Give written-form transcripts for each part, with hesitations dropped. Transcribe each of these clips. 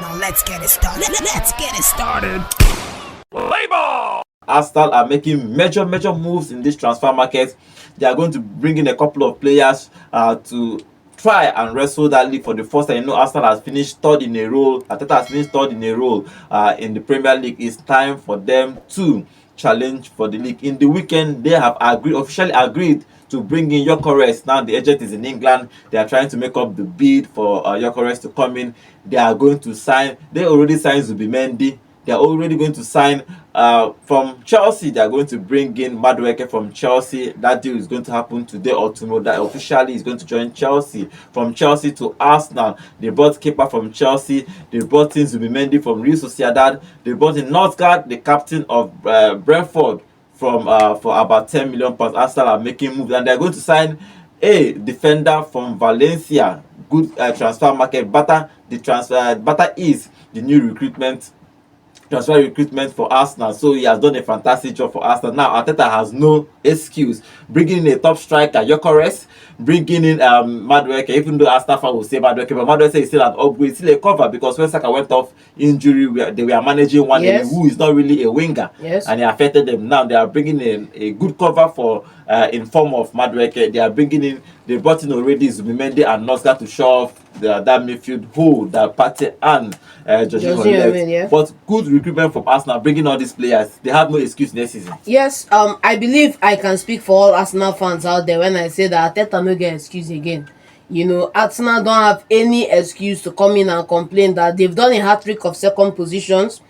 Now let's get it started. Let's get it started. Arsenal are making major moves in this transfer market. They are going to bring in a couple of players to try and wrestle that league for the first time. You know, Arsenal has finished third in a row. ARTETA has finished third in a row in the Premier League. It's time for them to challenge for the league. In the weekend, they have officially agreed to bring in GYOKERES. Now the agent is in England. They are trying to make up the bid for GYOKERES to come in. They are going to sign. They already signed Zubimendi. They are already going to sign from Chelsea. They are going to bring in MADUEKE from Chelsea. That deal is going to happen today or tomorrow. That officially is going to join Chelsea. From Chelsea to Arsenal, they brought kepa from Chelsea. They brought in Zubimendi from Sociedad. They brought in norgaard, the captain of Brentford, from for about £10 million. Arsenal are making moves, and they are going to sign a defender from Valencia. Good transfer market. Bata is the new transfer recruitment for Arsenal, so he has done a fantastic job for Arsenal. Now ARTETA has no excuse, bringing in a top striker GYOKERES, bringing in MADUEKE, even though Arsenal fan will say MADUEKE, but MADUEKE is still an upgrade, still a cover, because when Saka went off injury, they were managing one who is not really a winger, and he affected them. Now they are bringing in a good cover for in form of MADUEKE. They brought in already Zubimendi and norgaard to show off that midfield hole that Partey and Jorginho left. But good recruitment from Arsenal, bringing all these players. They have no excuse next season. Yes, I believe I can speak for all Arsenal fans out there when I say that ARTETA no get excuse again. You know, Arsenal don't have any excuse to come in and complain that they've done a hat-trick of second positions.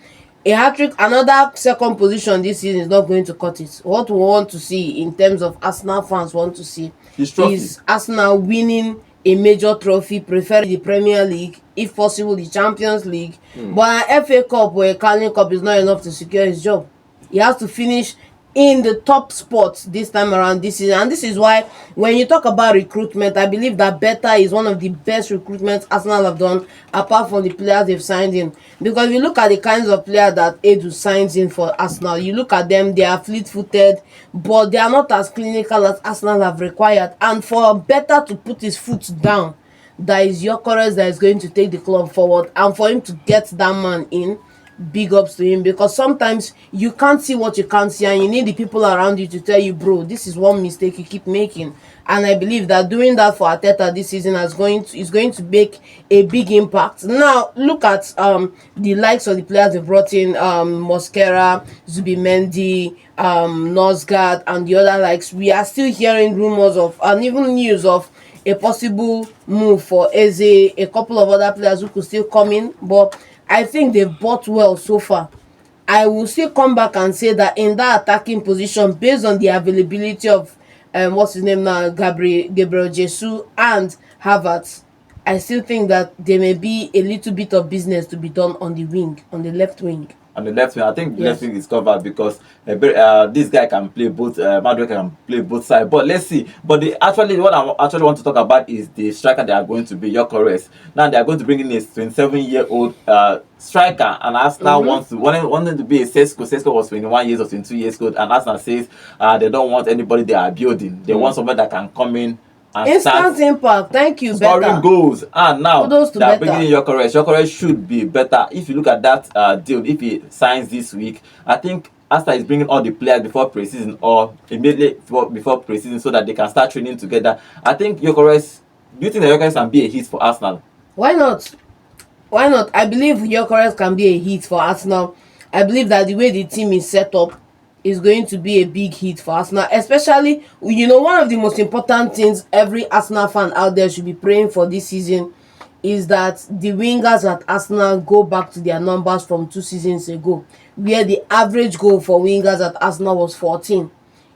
A hat-trick, another second position this season is not going to cut it. What we want to see in terms of Arsenal fans want to see is Arsenal winning a major trophy, preferably the Premier League, if possible the Champions League. But an FA Cup or a Carling Cup is not enough to secure his job. He has to finish in the top spots this time around this season, and this is why when you talk about recruitment, I believe that Beta is one of the best recruitments Arsenal have done, apart from the players they've signed in. Because if you look at the kinds of players that Edu signs in for Arsenal, you look at them, they are fleet-footed, but they are not as clinical as Arsenal have required. And for Beta to put his foot down, that is GYOKERES that is going to take the club forward, and for him to get that man in, big ups to him, because sometimes you can't see what you can't see, and you need the people around you to tell you, bro, this is one mistake you keep making. And I believe that doing that for ARTETA this season is going to make a big impact. Now look at the likes of the players they brought in, Mosquera, Zubimendi, norgaard, and the other likes. We are still hearing rumors of, and even news of, a possible move for Eze, a couple of other players who could still come in, but I think they've bought well so far. I will still come back and say that in that attacking position, based on the availability of what's his name now, Gabriel Jesus and Havertz, I still think that there may be a little bit of business to be done on the wing, on the left wing. On the left wing, I think the left wing is covered, because this guy can play both. MADUEKE can play both sides. But let's see. But what I actually want to talk about is the striker they are going to be, GYOKERES. Now they are going to bring in a 27-year-old striker, and Arsenal wanted to be a Sesko. Sesko was 21 years or 22 years old, and Arsenal says they don't want anybody they are building. They want somebody that can come in and instant impact. Thank you, scoring goals. And now they are bringing in GYOKERES. GYOKERES should be better. If you look at that deal, if he signs this week, I think Arsenal is bringing all the players before preseason or immediately before preseason, so that they can start training together. I think GYOKERES. Do you think that GYOKERES can be a hit for Arsenal? Why not? Why not? I believe GYOKERES can be a hit for Arsenal. I believe that the way the team is set up is going to be a big hit for Arsenal. Especially, you know, one of the most important things every Arsenal fan out there should be praying for this season is that the wingers at Arsenal go back to their numbers from 2 seasons ago, where the average goal for wingers at Arsenal was 14.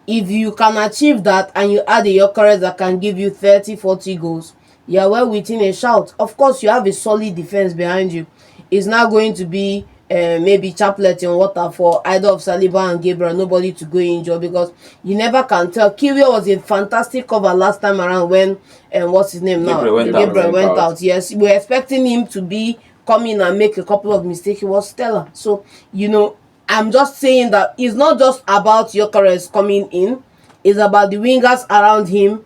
If you can achieve that and you add a GYOKERES that can give you 30-40 goals, you are well within a shout. Of course, you have a solid defense behind you. It's not going to be maybe chaplet in water for either of Saliba and Gabriel, nobody to go injured, because you never can tell. Kiwior was a fantastic cover last time around when what's his name now? Gabriel went out. Yes, we're expecting him to be come in and make a couple of mistakes. He was stellar. So, you know, I'm just saying that it's not just about GYOKERES coming in, it's about the wingers around him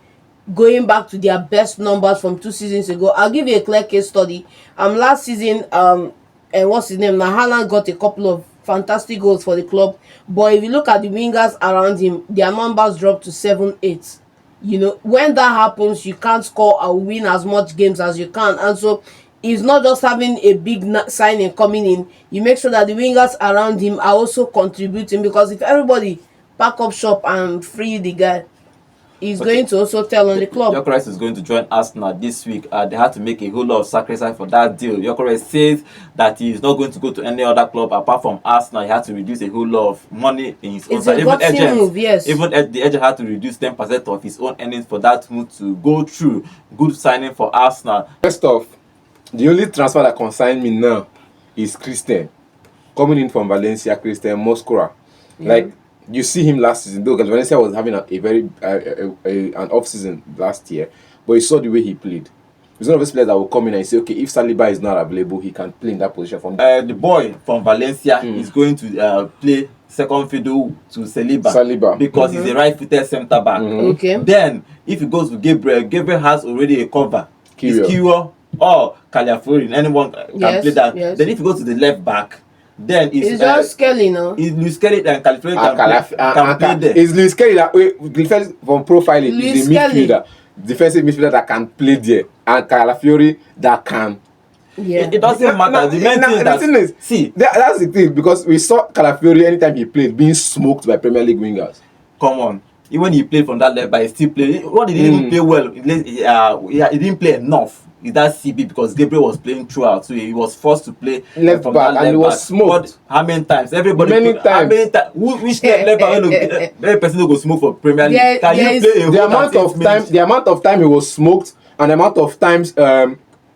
going back to their best numbers from 2 seasons ago. I'll give you a clear case study. Last season, what's his name now, Haaland got a couple of fantastic goals for the club, but if you look at the wingers around him, their numbers dropped to 7-8. When that happens, you can't score or win as much games as you can. And so he's not just having a big signing coming in. You make sure that the wingers around him are also contributing, because if everybody pack up shop and free the guy, he's going to also tell on the club. GYOKERES is going to join Arsenal this week. They had to make a whole lot of sacrifice for that deal. GYOKERES says that he is not going to go to any other club apart from Arsenal. He had to reduce a whole lot of money in his own side. It's a gutsy move, yes. Even the agent had to reduce 10% of his own earnings for that move to go through. Good signing for Arsenal. First off, the only transfer that concerns me now is Christian. Coming in from Valencia, Christian mosquera. Like, you see him last season, though, because Valencia was having a very an off season last year, but you saw the way he played. He's one of those players that will come in and say, okay, if Saliba is not available, he can play in that position. From the boy from Valencia is going to play second fiddle to Saliba because he's a right-footed centre back. Okay. Then, if he goes to Gabriel has already a cover. It's Kiro or Calafiori. Anyone can play that. Yes. Then if you go to the left back, then it's just Kelly, no? It's Luis Kelly and Calafiori can play there. It's Luis Kelly that defense from profiling is the midfielder, defensive midfielder that can play there, and Calafiori that can. Yeah. It doesn't matter. The thing is, see, that's the thing, because we saw Calafiori anytime he played being smoked by Premier League wingers. Come on. Even he played from that left, but he still played. What he didn't even play well. He didn't play enough. Is that CB because Gabriel was playing throughout, so he was forced to play left from back, that and he was smoked. How many times? Everybody. Many times. How many times? Which left back? Every person who go smoke for Premier League. Can you play a the amount of time he was smoked, and the amount of times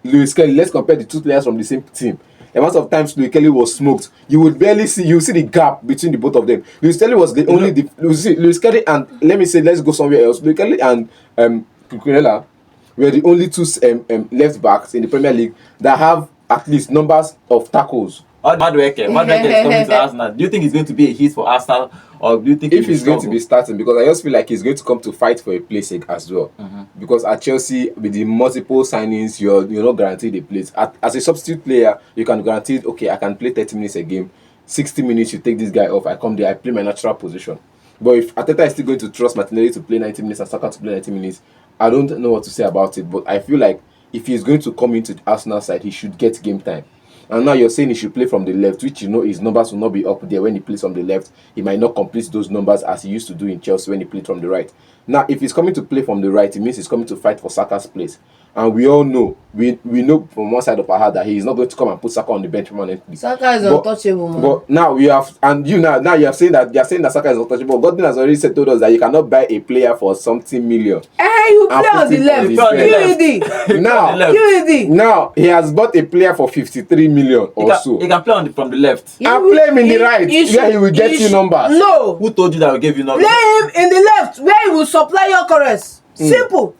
Luis Kelly. Let's compare the two players from the same team. The amount of times Luis Kelly was smoked, you would barely see. You see the gap between the both of them. Luis Kelly was the only. Luis Kelly and let's go somewhere else. Luis Kelly and Cucurella were the only two left backs in the Premier League that have at least numbers of tackles. Madueke is coming to Arsenal. Do you think he's going to be a hit for Arsenal, or do you think if he's going to be starting? Because I just feel like he's going to come to fight for a place as well. Because at Chelsea, with the multiple signings, you're not guaranteed a place. As a substitute player, you can guarantee, okay, I can play 30 minutes a game, 60 minutes. You take this guy off, I come there, I play my natural position. But if ARTETA is still going to trust Martinelli to play 90 minutes and Saka to play 90 minutes, I don't know what to say about it. But I feel like if he's going to come into the Arsenal side, he should get game time. And now you're saying he should play from the left, which his numbers will not be up there when he plays from the left. He might not complete those numbers as he used to do in Chelsea when he played from the right. Now, if he's coming to play from the right, it means he's coming to fight for Saka's place. And we all know, we know from one side of our heart that he is not going to come and put Saka on the bench permanently. Saka is untouchable, man. But now we have, and now you are saying that Saka is untouchable. Godwin has already told us that you cannot buy a player for something million. Hey, you play on the left. Now he has bought a player for 53 million or so. He can play from the left. And play him in the right, where he will get you numbers. No. Who told you that I will give you numbers? Play him in the left, where he will supply your GYOKERES. Simple.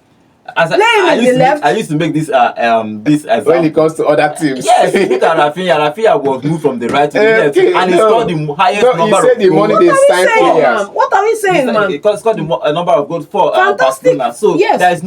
I used to make this example. When it comes to other teams. Yes, look at Rafinha was moved from the right to the left, and he scored the highest number of the money they signed players. What are we saying, man? He scored a number of goals for Barcelona. So there is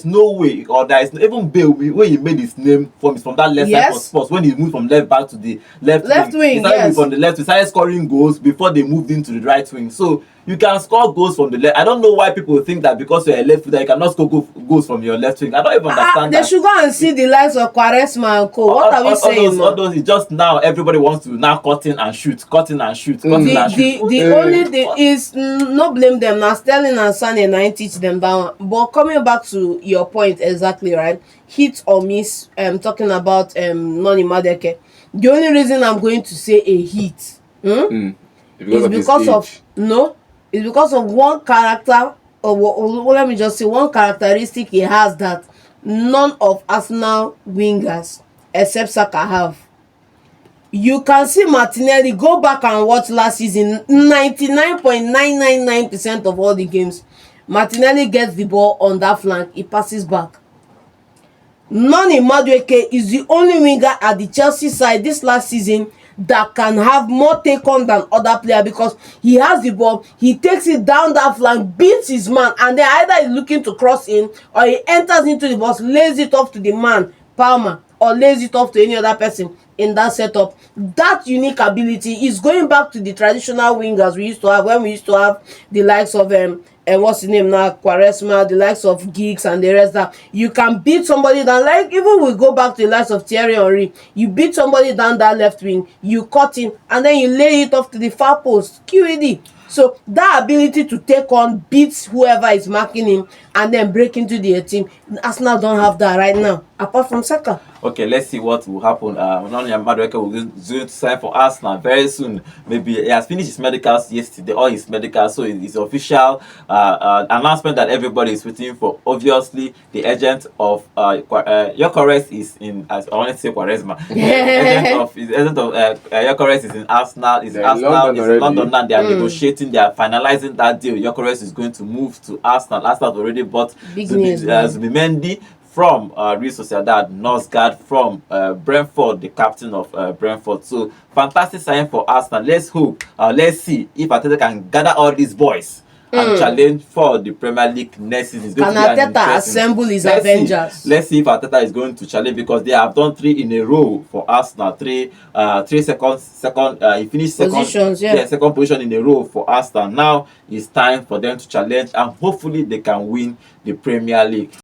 no way, or there is even Bale when he made his name from that left side for Spurs, when he moved from left back to the left wing. He started from the left, he started scoring goals before they moved into the right wing. So you can score goals from the left. I don't know why people think that because you're a left footer, you cannot score goals from your left wing. I don't even understand that. They should go and see the likes of Quaresma and co. What are we saying? All those, it's just now everybody wants to now cut in and shoot. The only thing is not blame them. Now Sterling and Sané now teach them down. But coming back to your point exactly, right? Hit or miss. Talking about Noni Madueke. The only reason I'm going to say a hit is because of it's because of one character, or let me just say one characteristic he has that none of Arsenal wingers except Saka have. You can see Martinelli, go back and watch last season, 99.999% of all the games, Martinelli gets the ball on that flank, he passes back. Noni Madueke is the only winger at the Chelsea side this last season that can have more take on than other players, because he has the ball, he takes it down that flank, beats his man, and then either he's looking to cross in or he enters into the box, lays it off to the man, Palmer, or lays it off to any other person, in that setup. That unique ability is going back to the traditional wingers we used to have when we used to have the likes of what's his name now, Quaresma, the likes of Giggs and the rest, that you can beat somebody down. Like even we go back to the likes of Thierry Henry, you beat somebody down that left wing, you cut him, and then you lay it off to the far post, QED. So that ability to take on, beat whoever is marking him, and then break into the team, Arsenal don't have that right now, apart from Saka. Okay, let's see what will happen. Madueke will going to sign for Arsenal very soon. Maybe he has finished his medicals yesterday, all his medicals, so it's official announcement that everybody is waiting for. Obviously, the agent of GYOKERES is in, as I want to say Quaresma. agent of GYOKERES is in Arsenal. Is Arsenal is in London now. They are negotiating. They are finalizing that deal. GYOKERES is going to move to Arsenal. Arsenal already bought Zubimendi from Real Sociedad, norgaard from Brentford, the captain of Brentford. So fantastic sign for Arsenal. Let's hope, let's see if ARTETA can gather all these boys and challenge for the Premier League next season. Can ARTETA assemble his Avengers? Let's see if ARTETA is going to challenge, because they have done 3 in a row for Arsenal. Three second he finished second positions, second position in a row for Arsenal. Now it's time for them to challenge, and hopefully they can win the Premier League.